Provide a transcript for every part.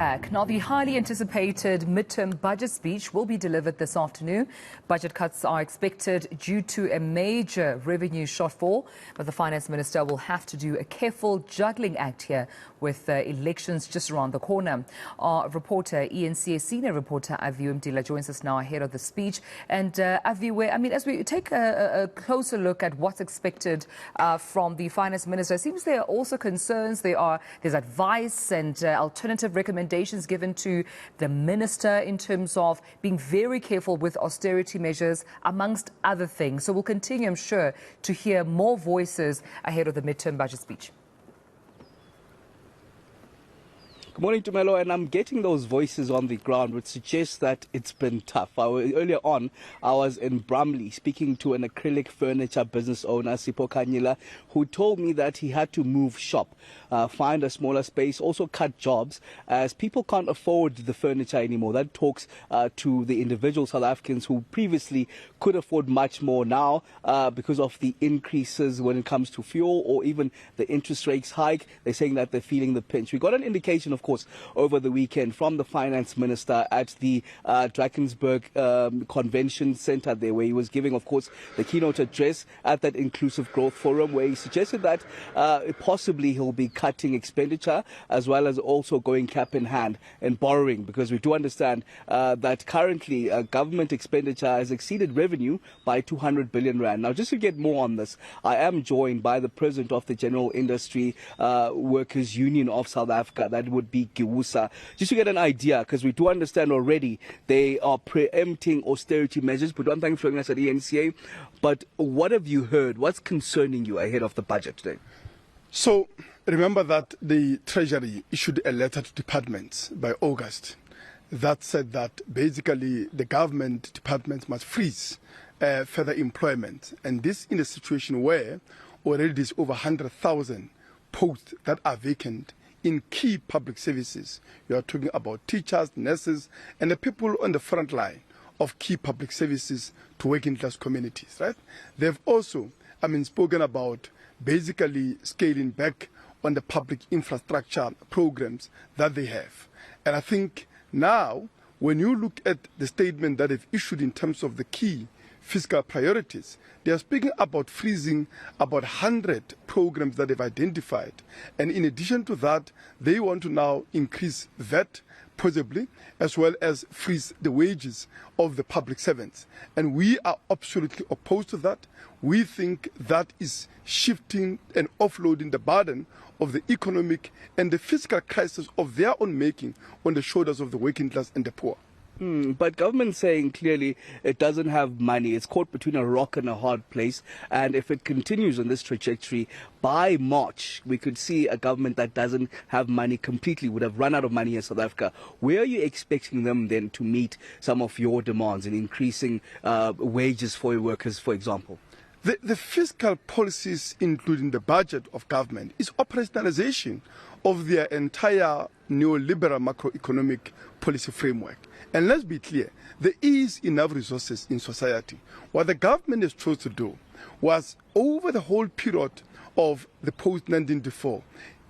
Now, the highly anticipated midterm budget speech will be delivered this afternoon. Budget cuts are expected due to a major revenue shortfall, but the finance minister will have to do a careful juggling act here with elections just around the corner. Our reporter, ENCA senior reporter Aviwe Mtila, joins us now ahead of the speech. And Aviwe, I mean, as we take a closer look at what's expected from the finance minister, it seems there are also concerns. There's advice and alternative recommendations given to the minister in terms of being very careful with austerity measures, amongst other things. So we'll continue, I'm sure, to hear more voices ahead of the midterm budget speech. Good morning, Tumelo, and I'm getting those voices on the ground which suggests that it's been tough. Earlier on, I was in Brumley speaking to an acrylic furniture business owner, Sipho Kanyila, who told me that he had to move shop, find a smaller space, also cut jobs, as people can't afford the furniture anymore. That talks to the individual South Africans who previously could afford much more now because of the increases when it comes to fuel or even the interest rates hike. They're saying that they're feeling the pinch. We got an indication, of course, over the weekend from the finance minister at the Drakensberg Convention Center there, where he was giving, of course, the keynote address at that Inclusive Growth Forum, where he suggested that possibly he'll be cutting expenditure as well as also going cap in hand and borrowing, because we do understand that currently government expenditure has exceeded revenue by 200 billion rand. Now, just to get more on this, I am joined by the president of the General Industry Workers Union of South Africa. That would be Giwusa. Just to get an idea, because we do understand already they are preempting austerity measures. But one thing showing us at ENCA. But what have you heard? What's concerning you ahead of the budget today? So remember that the Treasury issued a letter to departments by August that said that basically the government departments must freeze further employment. And this in a situation where already there's over 100,000 posts that are vacant in key public services. You are talking about teachers, nurses, and the people on the front line of key public services to working class communities, right? They've also, spoken about basically scaling back on the public infrastructure programs that they have. And I think now, when you look at the statement that they've issued in terms of the key fiscal priorities, they are speaking about freezing about 100 programs that they've identified. And in addition to that, they want to now increase VAT, possibly, as well as freeze the wages of the public servants. And we are absolutely opposed to that. We think that is shifting and offloading the burden of the economic and the fiscal crisis of their own making on the shoulders of the working class and the poor. But government saying clearly it doesn't have money. It's caught between a rock and a hard place. And if it continues on this trajectory, by March, we could see a government that doesn't have money completely, would have run out of money in South Africa. Where are you expecting them then to meet some of your demands in increasing wages for your workers, for example? The fiscal policies, including the budget of government, is operationalization of their entire neoliberal macroeconomic policy framework. And let's be clear, there is enough resources in society. What the government has chosen to do was, over the whole period of the post-1994,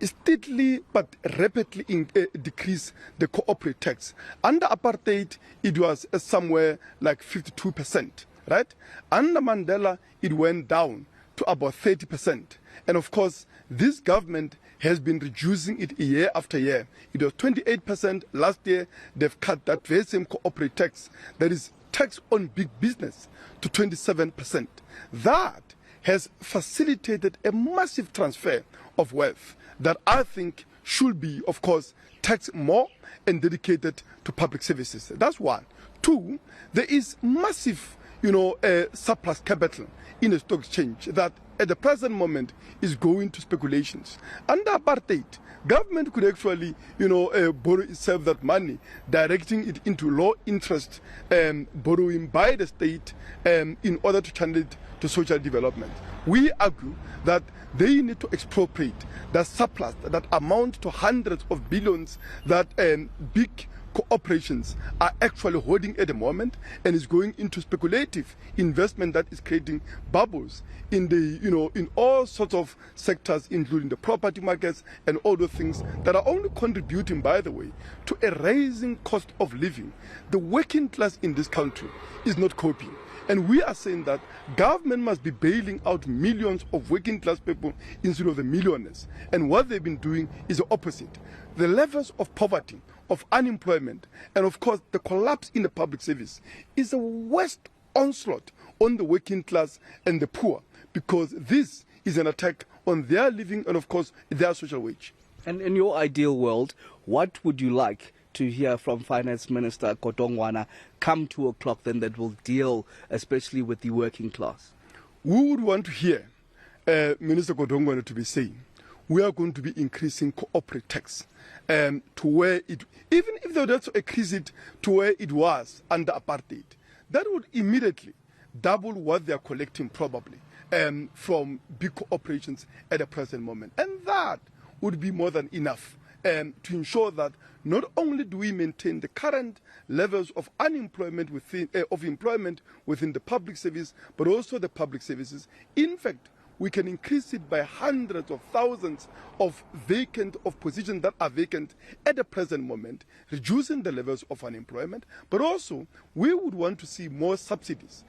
steadily but rapidly decrease the corporate tax. Under apartheid, it was somewhere like 52%, right? Under Mandela, it went down to about 30%. And of course, this government has been reducing it year after year. It was 28% last year. They've cut that very same corporate tax, that is tax on big business, to 27%. That has facilitated a massive transfer of wealth that I think should be, of course, taxed more and dedicated to public services. That's one. Two, there is massive, surplus capital in the stock exchange that at the present moment is going to speculations. Under apartheid, government could actually, borrow itself that money, directing it into low interest borrowing by the state in order to channel it to social development. We argue that they need to expropriate that surplus that amount to hundreds of billions that big corporations are actually holding at the moment and is going into speculative investment that is creating bubbles in the, in all sorts of sectors, including the property markets and all those things that are only contributing, by the way, to a rising cost of living. The working class in this country is not coping. And we are saying that government must be bailing out millions of working class people instead of the millionaires. And what they've been doing is the opposite. The levels of poverty, of unemployment, and of course the collapse in the public service is the worst onslaught on the working class and the poor, because this is an attack on their living and of course their social wage. And in your ideal world, what would you like to hear from Finance Minister Godongwana come 2 o'clock then that will deal especially with the working class? We would want to hear Minister Godongwana to be saying, we are going to be increasing corporate tax to where it, even if they were to increase it to where it was under apartheid, that would immediately double what they are collecting probably from big corporations at the present moment. And that would be more than enough to ensure that not only do we maintain the current levels of unemployment within, of employment within the public service, but also the public services. In fact, we can increase it by hundreds of thousands of positions that are vacant at the present moment, reducing the levels of unemployment. But also, we would want to see more subsidies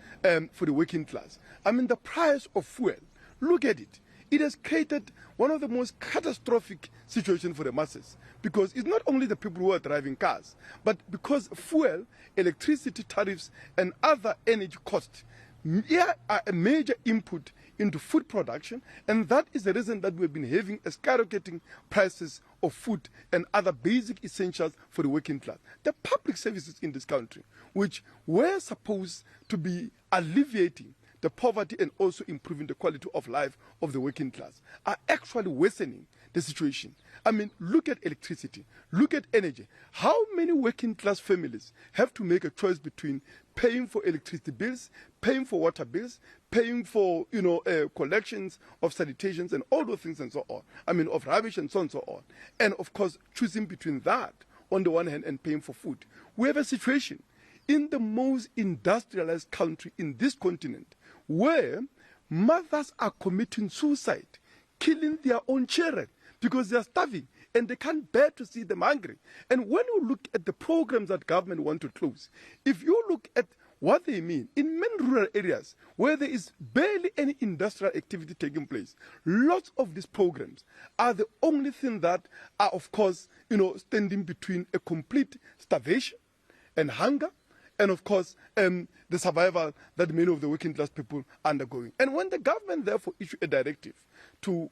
for the working class. I mean, the price of fuel, look at it. It has created one of the most catastrophic situations for the masses, because it's not only the people who are driving cars, but because fuel, electricity tariffs, and other energy costs are a major input into food production, and that is the reason that we've been having a skyrocketing prices of food and other basic essentials for the working class. The public services in this country, which were supposed to be alleviating the poverty and also improving the quality of life of the working class, are actually worsening the situation. I mean, look at electricity, look at energy. How many working class families have to make a choice between paying for electricity bills, paying for water bills, paying for, collections of sanitations and all those things and so on. I mean, of rubbish and so on and so on. And of course, choosing between that on the one hand and paying for food. We have a situation in the most industrialized country in this continent where mothers are committing suicide, killing their own children because they are starving and they can't bear to see them hungry. And when you look at the programs that government want to close, if you look at what they mean, in many rural areas where there is barely any industrial activity taking place, lots of these programs are the only thing that are, of course, standing between a complete starvation and hunger, and of course, the survival that many of the working class people are undergoing. And when the government therefore issue a directive to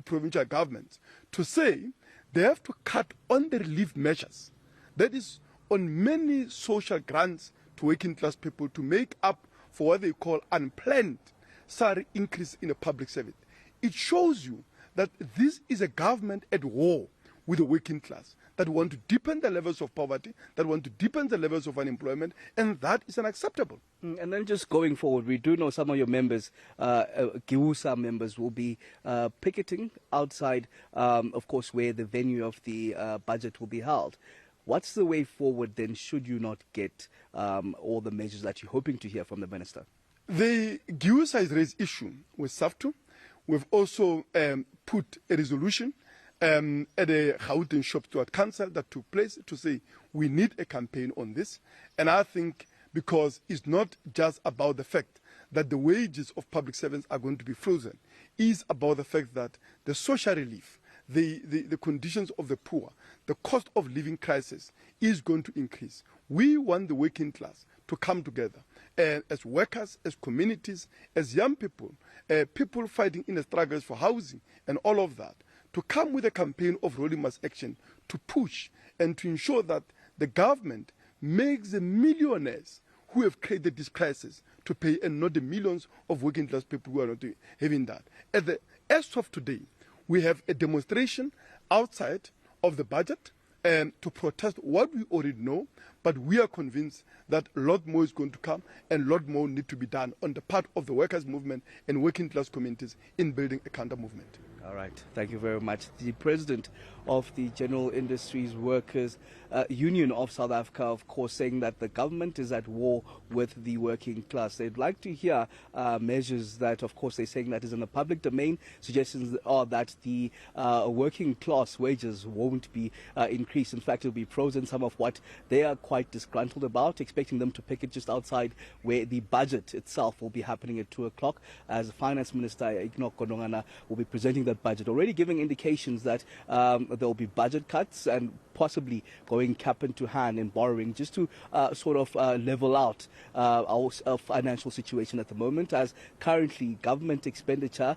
provincial governments to say they have to cut on the relief measures, that is on many social grants to working class people to make up for what they call unplanned salary increase in the public service. It shows you that this is a government at war with the working class, that want to deepen the levels of poverty, that want to deepen the levels of unemployment, and that is unacceptable. And then just going forward, we do know some of your members, GIWUSA members, will be picketing outside, of course, where the venue of the budget will be held. What's the way forward then, should you not get all the measures that you're hoping to hear from the minister? The GIWUSA has raised issue with SAFTU. We've also put a resolution at the Gauteng Shop Steward Council that took place to say we need a campaign on this. And I think because it's not just about the fact that the wages of public servants are going to be frozen, it's about the fact that the social relief, the conditions of the poor, the cost of living crisis is going to increase. We want the working class to come together as workers, as communities, as young people, people fighting in the struggles for housing and all of that, to come with a campaign of rolling mass action to push and to ensure that the government makes the millionaires who have created this crisis to pay, and not the millions of working class people who are not having that. As of today, we have a demonstration outside of the budget to protest what we already know, but we are convinced that a lot more is going to come and a lot more need to be done on the part of the workers' movement and working class communities in building a counter movement. All right. Thank you very much. The president of the General Industries Workers Union of South Africa, of course, saying that the government is at war with the working class. They'd like to hear measures that, of course, they're saying that is in the public domain. Suggestions are that the working class wages won't be increased. In fact, it'll be frozen, some of what they are quite disgruntled about, expecting them to pick it just outside where the budget itself will be happening at 2 o'clock, as Finance Minister Godongwana will be presenting that budget, already giving indications that there will be budget cuts and possibly going cap into hand in borrowing, just to sort of level out our financial situation at the moment, as currently government expenditure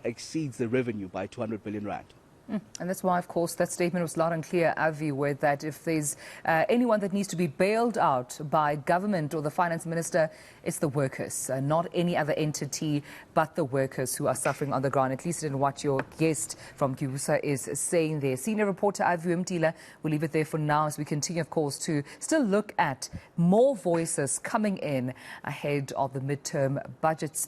exceeds the revenue by 200 billion rand. And that's why, of course, that statement was loud and clear, Aviwe, that if there's anyone that needs to be bailed out by government or the finance minister, it's the workers, not any other entity, but the workers who are suffering on the ground, at least in what your guest from Kibusa is saying there. Senior reporter Aviwe Mtila, we'll leave it there for now as we continue, of course, to still look at more voices coming in ahead of the midterm budget